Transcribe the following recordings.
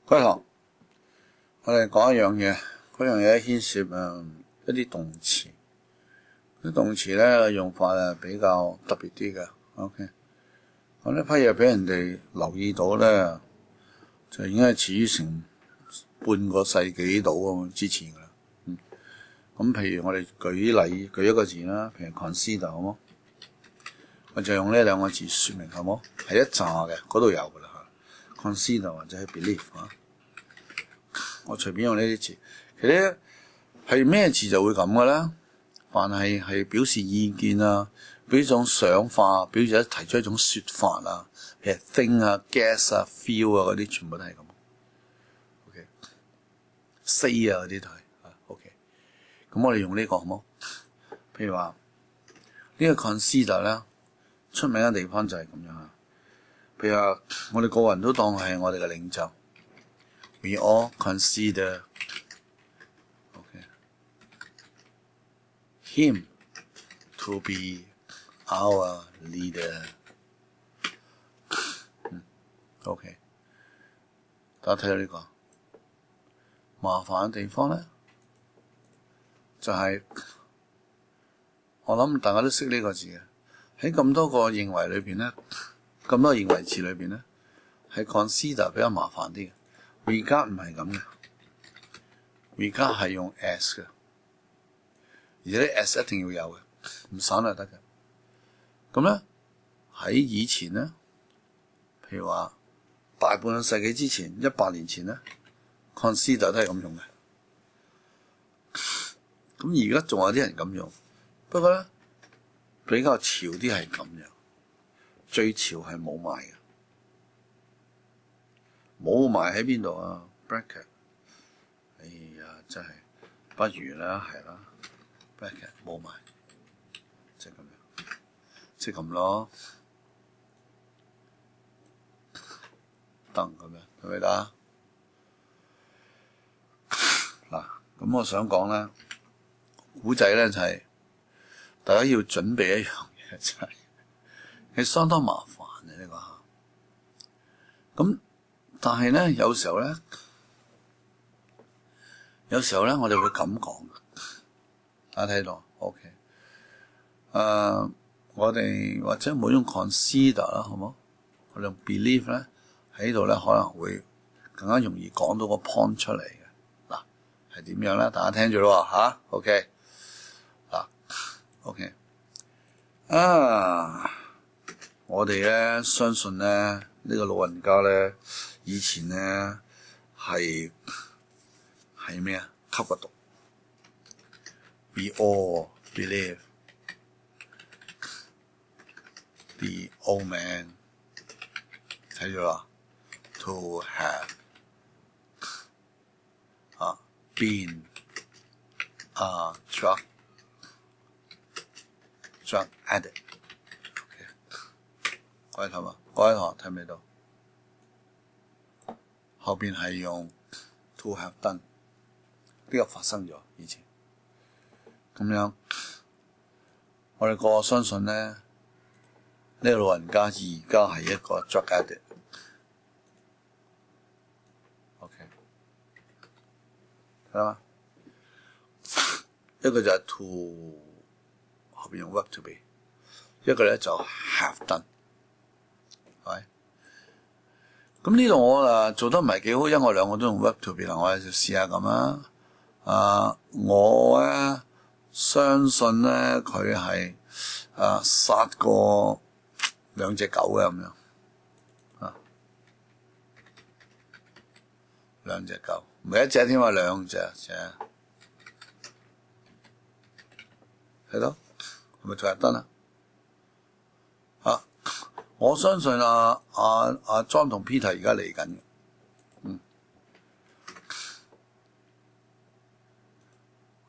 各位同學，我哋講一樣嘢，嗰樣嘢牽涉一啲動詞，啲動詞咧用法比較特別啲嘅。OK， 咁呢批嘢俾人哋留意到咧，就已經係遲於成半個世紀到之前噶啦。咁譬如我哋舉一個字啦，譬如 consider 好冇？我就用呢兩個字說明好冇？係一紮嘅，嗰度有噶啦嚇。consider 或者係 believe 啊。我隨便用呢啲詞，其實係咩詞就會咁嘅啦。凡係表示意見啊，表示一種想法，表示提出一種說法啊，譬如 think 啊、guess 啊、feel 啊嗰啲，全部都係咁。OK，say 啊嗰啲都係啊。OK， 咁我哋用呢個好冇？譬如話呢個 consider 咧，出名嘅地方就係咁樣啊。譬如話我哋個人都當係我哋嘅領袖。We all consider him to be our leader. OK， 大家睇到呢個麻煩嘅地方咧，就係我諗大家都識呢個字嘅。喺咁多個認為裏邊咧，咁多認為詞裏邊咧，係 consider 比較麻煩啲嘅。regard 唔係咁嘅 regard 係用 as 嘅，而且啲 as 一定要有嘅，唔省就得嘅。咁咧喺以前咧，譬如話大半個世紀之前，100年前咧 consider 都係咁用嘅。咁而家仲有啲人咁用，不過咧比較潮啲係咁樣，最潮係冇埋嘅。冇埋喺邊度啊 ？bracket， 哎呀，真係不如啦，係啦 ，bracket 冇埋，即係咁樣，即係咁咯，得咁樣，係咪得？嗱，咁我想講咧，古仔咧就係大家要準備一樣嘢，就係相當麻煩嘅呢個嚇，咁。但係咧，有時候咧，我哋會咁講嘅。大家睇到 ，OK？ 我哋或者冇用 consider 啦，好冇？我哋用 believe 咧喺度咧，可能會更加容易講到個 point 出嚟嘅。嗱，係點樣咧？大家聽住咯嚇 ，OK？ 嗱 ，OK？ 我哋咧相信咧呢個老人家咧。以前咧係咩啊？吸過毒。We all believe the old man 睇咗啦 to have been a drug addict。各位同學睇唔睇到？後邊係用 to have done， 呢個發生咗以前，咁樣我哋個個相信咧，呢個老人家而家係一個 drug addict。OK， 睇到嗎？一個就係 to 後邊用 work to be， 一個咧就 have done， 係咪？咁呢度我做得唔係幾好，因為我兩個都用 work to be 啦，我哋就試下咁啦。我咧相信咧佢係殺過2隻狗嘅咁樣，2隻狗，唔係1隻添啊，2隻，係咯，係咪仲係得啦？我相信John 同 Peter 而家嚟緊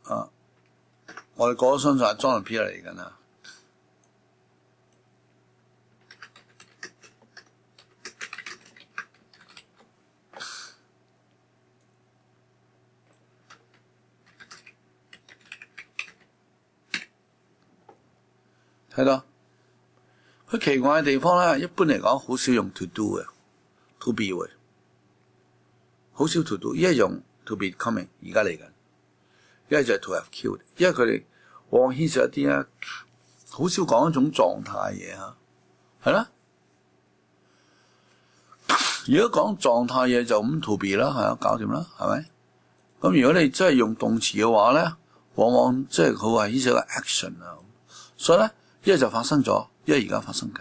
嘅，我哋個個相信John 同 Peter 嚟緊啊。睇到？佢奇怪嘅地方咧，一般嚟講好少用 to do 嘅 ，to be 會好少 to do， 一係用 to be coming 而家嚟緊，一係就係 to have killed， 因為佢哋往往牽涉一啲咧好少講一種狀態嘢嚇，係啦。如果講狀態嘢就咁 to be 啦，係啊，搞掂啦，係咪？咁如果你真係用動詞嘅話咧，往往即係佢話牽涉一個 action 啊，所以咧一係就發生咗，一係而家發生緊。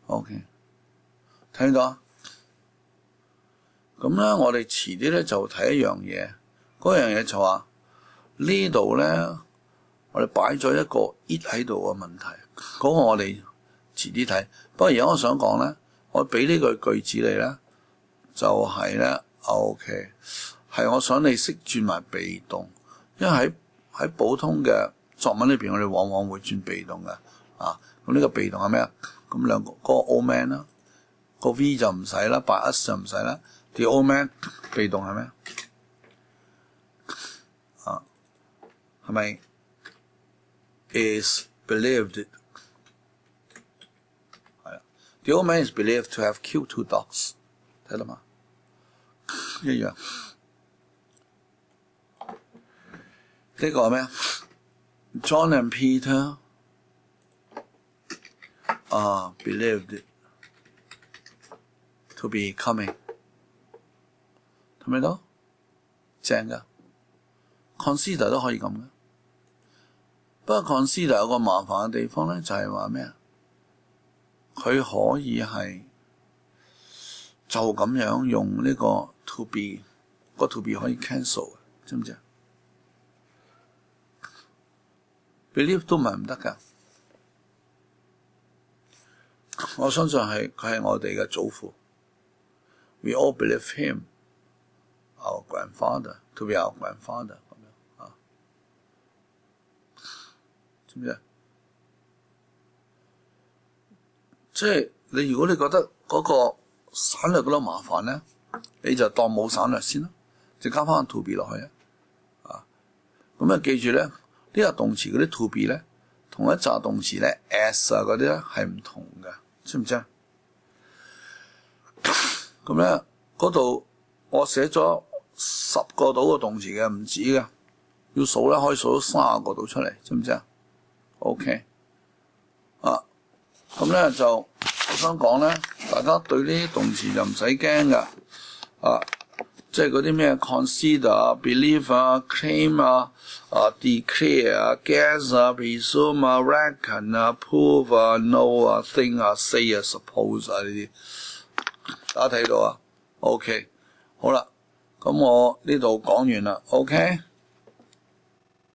OK， 睇到啊？咁咧，我哋遲啲咧就睇一樣嘢，嗰樣嘢就話呢度咧，我哋擺咗一個 it 喺度嘅問題，嗰個我哋遲啲睇。不過而家我想講咧，我俾呢個句子你咧，就係咧 OK， 係我想你識轉埋被動，因為喺普通嘅作文裏邊，我哋往往會轉被動嘅啊。咁呢個被動係咩啊？咁兩個嗰個 old man 啦，個 V 就唔使啦 ，by us 就唔使啦。The old man 被動係咩啊？係咪 is believed 係啦 ？The old man is believed to have killed 2 dogs， 睇到嘛？一樣。呢個係咩啊 ？John and Peter are believed to be coming。睇唔睇到？正㗎 ，consider 都可以咁嘅。不過 consider 有個麻煩嘅地方咧，就係話咩啊？佢可以係就咁樣用呢個 to be， 個 to be 可以 cancel 嘅，知唔知啊 ？believe 都唔係唔得㗎。我相信佢係我哋嘅祖父。We all believe him。Our grandfather to be our grandfather 咁樣啊，知唔知啊？即係你如果你覺得嗰個省略覺得麻煩咧，你就當冇省略先啦，就加翻個 to be 落去啊。咁啊記住咧，呢個動詞嗰啲 to be 咧，同一紮動詞咧 as 啊嗰啲咧係唔同嘅，知唔知啊？咁咧嗰度我寫咗10個到嘅動詞嘅，唔止嘅，要數咧可以數到30個到出嚟，知唔知啊 ？OK， 啊，咁咧就我想講咧，大家對呢啲動詞就唔使驚噶，啊，即係嗰啲咩 consider 啊、believe 啊、claim 啊、declare 啊、guess 啊、presume 啊、reckon 啊、prove 啊、know 啊、think 啊、say 啊、suppose 啊呢啲，大家睇到啊 ？OK， 好啦。咁我呢度講完啦 ，OK。